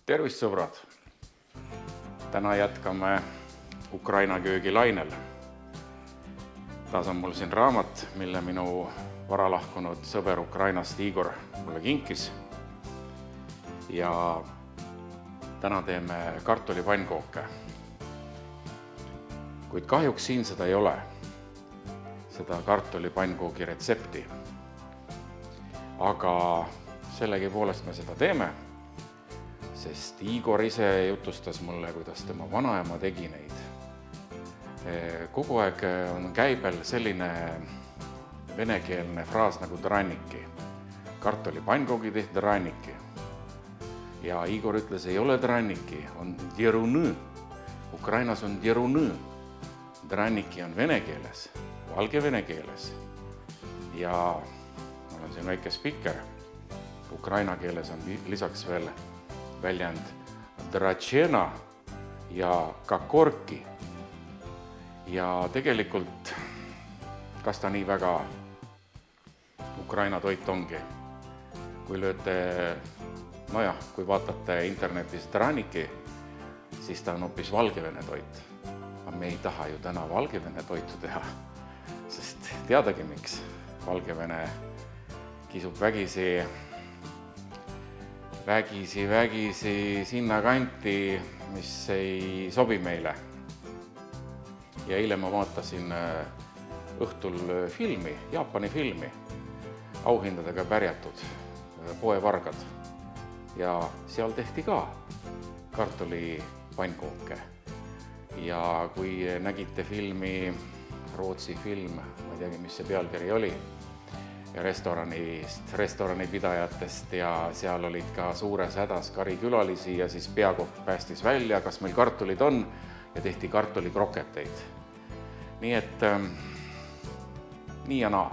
Tervist, sõbrad! Täna jätkame Ukraina köögilainel. Taas on mul siin raamat, mille minu varalahkunud sõber Ukrainast Igor mulle kinkis. Ja täna teeme kartulipannkooke. Kuid kahjuks siin seda ei ole, seda kartulipannkoogi retsepti. Aga sellegipoolest me seda teeme, sest Igor ise jutustas mulle, kuidas tema vanaema tegi neid. Kogu aeg on käibel selline venekeelne fraas nagu dranniki. Kartulipannkoogi tehti dranniki. Ja Igor ütles, ei ole dranniki, on djeruny. Ukrainas on djeruny. Dranniki on vene keeles, valge vene keeles. Ja mul on siin väike spikker. Ukraina keeles on lisaks veel väljend drachena ja kakorki. Ja tegelikult, kas ta nii väga Ukraina toit ongi? Kui lööte, kui vaatate internetis dranniki, siis ta on hoopis valgevene toit. Aga me ei taha ju täna valgevene toitu teha, sest teadagi miks. Valgevene kisub vägisi sinna kanti, mis ei sobi meile. Ja eile ma vaatasin õhtul filmi, Jaapani filmi, auhindadega pärjatud poevargad. Ja seal tehti ka kartulipannkooke. Ja kui nägite filmi, Rootsi film, ma ei teagi, mis see pealkiri oli, restoranipidajatest ja seal olid ka suures hädas karikülalisi ja siis peakokk päästis välja, kas meil kartulid on ja tehti kartulikroketeid. Nii et nii ja naa.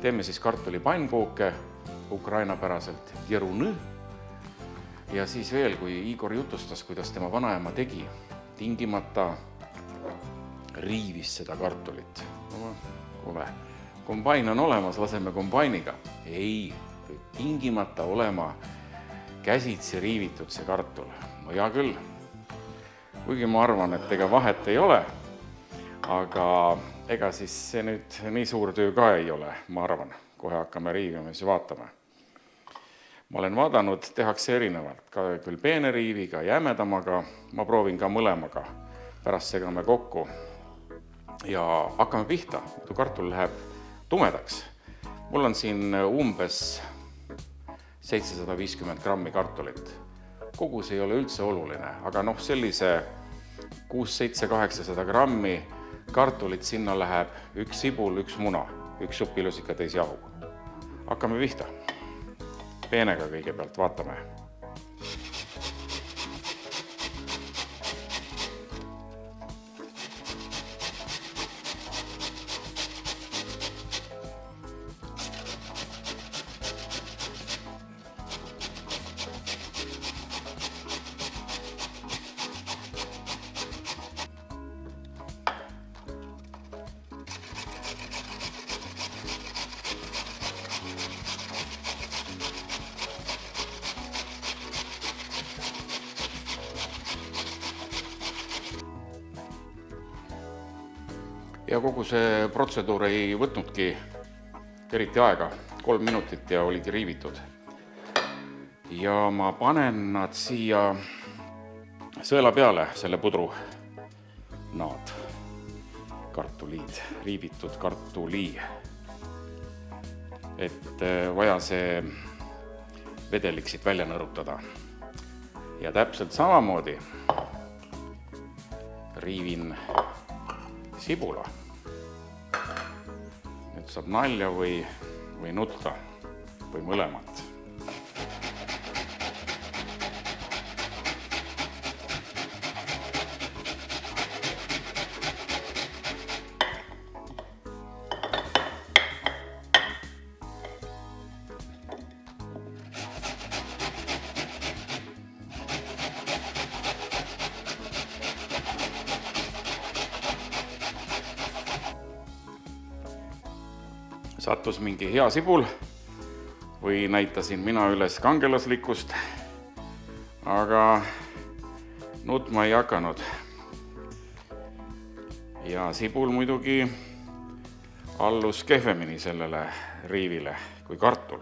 Teeme siis kartulipannkooke ukrainapäraselt djeruny ja siis veel, kui Igor jutustas, kuidas tema vanaema tegi, tingimata riivis seda kartulit. Kuule. Kombain on olemas, laseme kombainiga. Ei, tingimata olema käsitsi riivitud see kartul. No hea küll. Kuigi ma arvan, et ega vahet ei ole, aga ega siis see nüüd nii suur töö ka ei ole, ma arvan. Kohe hakkame riivima, siis vaatame. Ma olen vaadanud, tehakse erinevalt, küll peene riiviga, jämedamaga, ma proovin ka mõlemaga. Pärast segame kokku ja hakkame pihta, muidu kartul läheb tumedaks. Mul on siin umbes 750 grammi kartulit. Kogus ei ole üldse oluline, aga sellise 600-800 grammi kartulit sinna läheb üks sibul, üks muna, üks supilusika täis jahu. Hakkame pihta. Peenega kõigepealt vaatame. Ja kogu see protseduur ei võtnudki eriti aega, 3 minutit ja oligi riivitud. Ja ma panen nad siia sõela peale, selle pudru naad, kartuliid, riivitud kartuli. Et vaja see vedelik siit välja nõrutada. Ja täpselt samamoodi riivin sibula. Nüüd saab nalja või nutta või mõlemat. Sattus mingi hea sibul või näitasin mina üles kangelaslikkust, aga nutma ei hakanud. Ja sibul muidugi allus kehvemini sellele riivile kui kartul.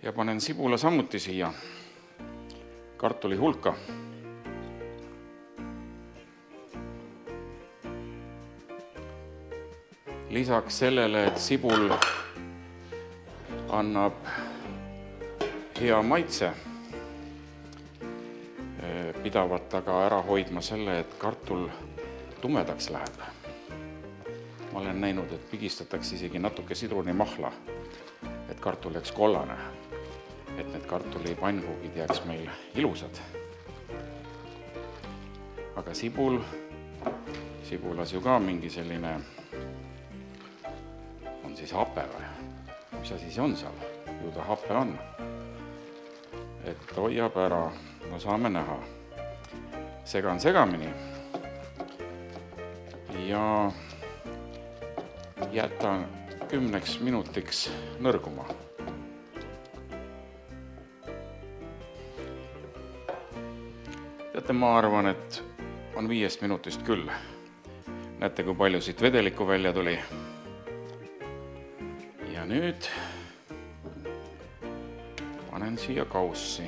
Ja panen sibula samuti siia kartuli hulka. Lisaks sellele, et sibul annab hea maitse, pidavalt aga ära hoidma selle, et kartul tumedaks läheb. Ma olen näinud, et pigistatakse isegi natuke sidrunimahla, et kartul jääks kollane, et need kartuli pannkuugid jääks meil ilusad. Aga sibulas ju ka mingi selline, on siis hape või? Mis asi see on seal? Ju ta hape on. Et hoiab ära, no saame näha. Segan segamini ja jätan 10 minutiks nõrguma. Teate, ma arvan, et on 5 minutist küll. Näete, kui palju siit vedelikku välja tuli. Ja nüüd panen siia kaussi.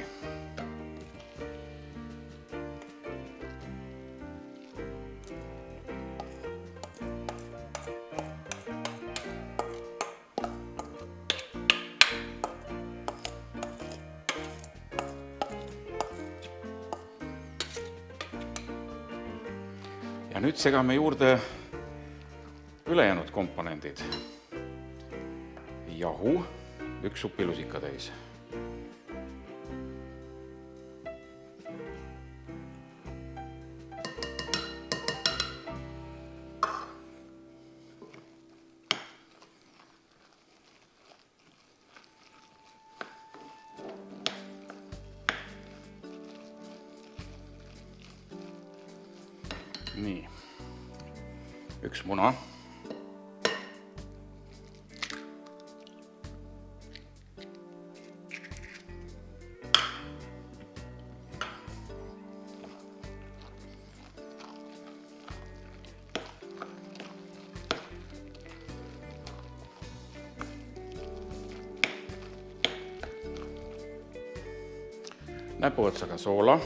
Ja nüüd segame juurde ülejäänud komponendid. Jahu, 1 supilusika täis. Nii, 1 muna. Näpuotsaga soola.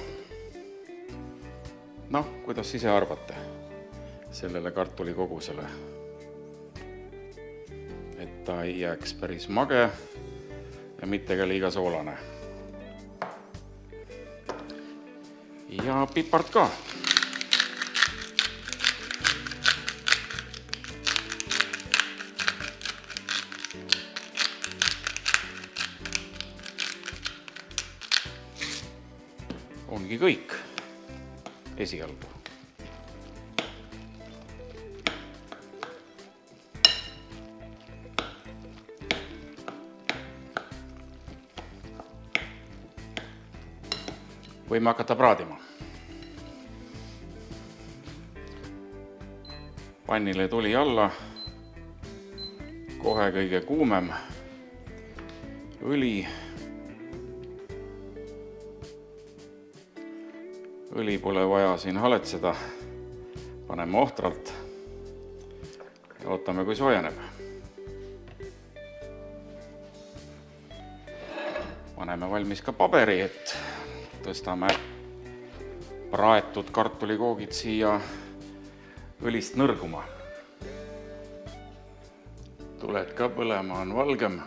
Noh, kuidas ise arvate sellele kartuli kogusele, et ta ei jääks päris mage ja mitte ka liiga soolane. Ja pipart ka. Ongi kõik esialgu. Võime hakata praadima. Pannile tuli alla, kohe kõige kuumem õli. Õli pole vaja siin haletseda, paneme ohtralt ja ootame, kui soojeneb. Paneme valmis ka paberi, et tõstame praetud kartulikoogid siia õlist nõrguma. Tuled ka põlema on valgem.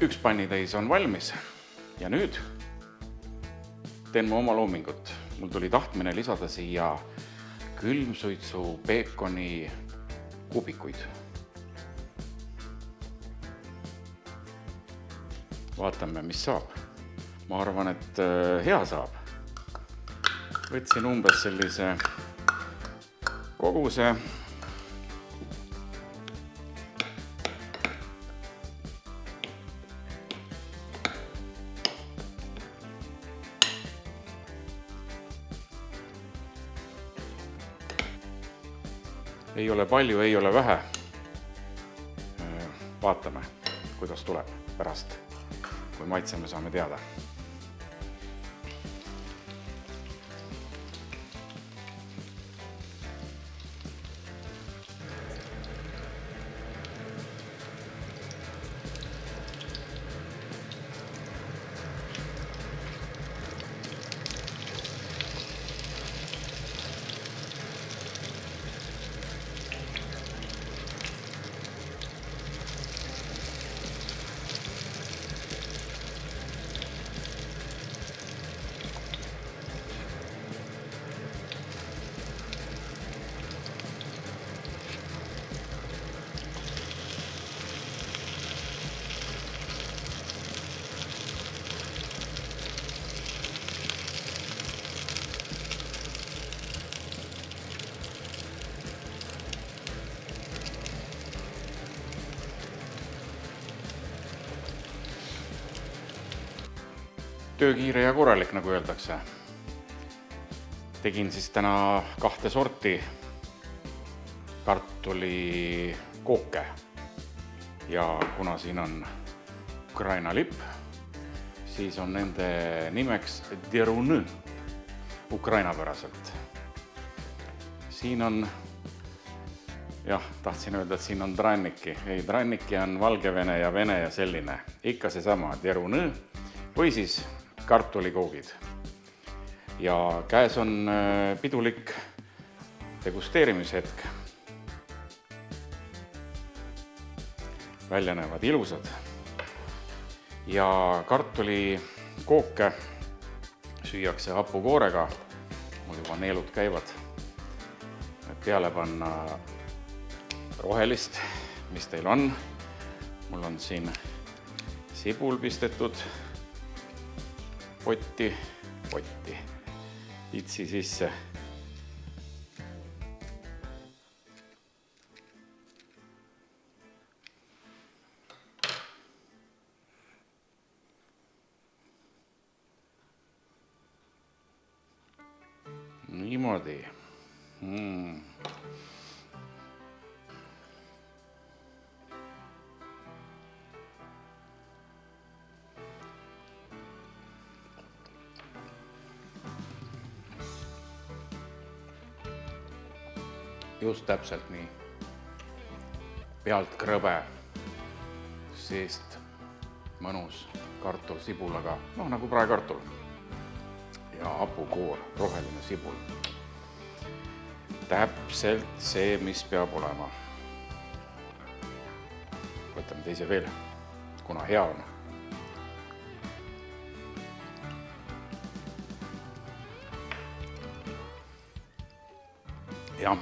üks pannitäis on valmis ja nüüd teen ma oma loomingut. Mul tuli tahtmine lisada siia külmsuitsu peekoni kubikuid. Vaatame, mis saab. Ma arvan, et hea saab. Võtsin umbes sellise koguse. Ei ole palju, ei ole vähe. Vaatame, kuidas tuleb pärast, kui maitseme saame teada. Töö kiire ja korralik, nagu öeldakse. Tegin siis täna 2 sorti kartulikooke. Ja kuna siin on Ukraina lipp, siis on nende nimeks deruny ukrainapäraselt. Siin on, tahtsin öelda, et siin on dranniki. Ei, dranniki on Valgevene ja Vene ja selline. Ikka seesama deruny või siis kartulikoogid. Ja käes on pidulik degusteerimishetk. Välja näevad ilusad. Ja kartulikooke süüakse hapukoorega. Mul juba neelud käivad. Peale panna rohelist, mis teil on. Mul on siin sibul pistetud potti, itsi sisse. Niimoodi. Just täpselt nii. Pealt krõbe, seest mõnus kartul sibulaga, nagu praekartul. Ja hapukoor, roheline sibul. Täpselt see, mis peab olema. Võtame teise veel, kuna hea on. Ja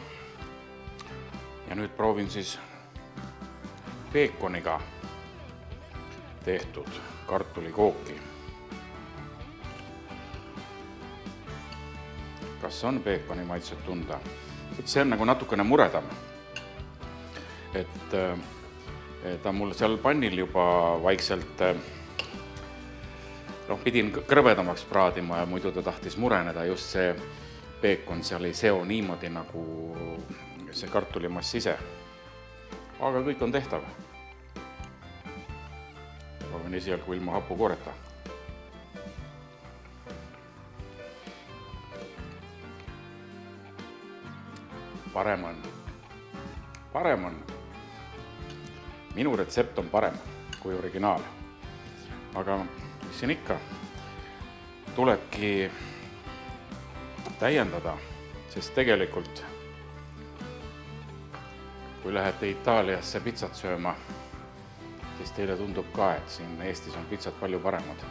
nüüd proovin siis peekoniga tehtud kartulikooki. Kas on peekoni maitset tunda? See on nagu natukene muredam. Et ta mul seal pannil juba vaikselt pidin krõbedamaks praadima ja muidu ta tahtis mureneda. Just see peekon seal ei seo niimoodi nagu see kartulimass ise. Aga kõik on tehtav. Proovin esialgu ilma hapukooreta. Parem on. Minu retsept on parem kui originaal. Aga mis siin ikka? Tulebki täiendada, sest tegelikult kui lähete Itaaliasse pitsat sööma, siis teile tundub ka, et siin Eestis on pitsad palju paremad,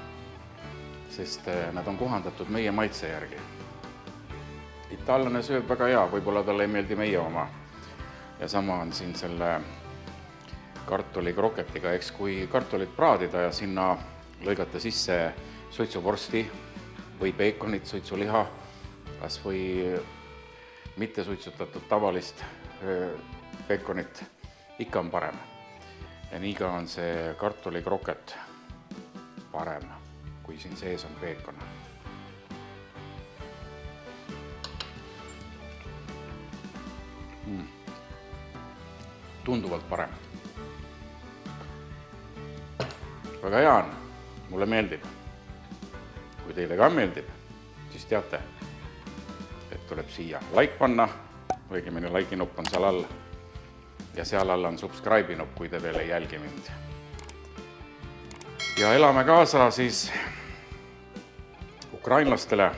sest nad on kohandatud meie maitse järgi. Itaallane sööb väga hea, võib-olla talle ei meeldi meie oma. Ja sama on siin selle kartulikroketiga, eks kui kartulit praadida ja sinna lõigata sisse suitsuvorsti või peekonit, suitsuliha, kas või mitte suitsutatud tavalist peekonit, ikka on parem. Ja nii ka on see kartulikroket parem, kui siin sees on peekon. Tunduvalt parem. Väga hea on, mulle meeldib. Kui teile ka meeldib, siis teate, et tuleb siia like panna, õigemini like'i nupp on seal all ja seal all on subscribe'i nupp, kui te veel ei jälgi mind. Ja elame kaasa siis ukrainlastele.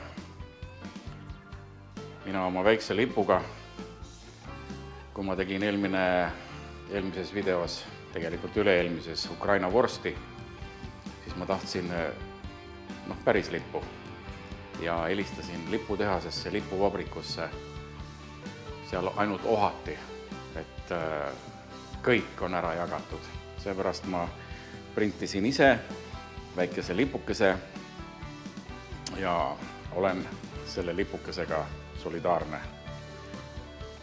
Mina oma väikse lipuga, kui ma tegin eelmises videos, tegelikult üle-eelmises Ukraina vorsti, siis ma tahtsin päris lippu ja helistasin liputehasesse, lipuvabrikusse. Seal ainult ohati, et kõik on ära jagatud. Seepärast ma printisin ise väikese lipukese ja olen selle lipukesega solidaarne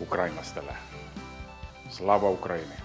ukrainlastele. Slava Ukraini!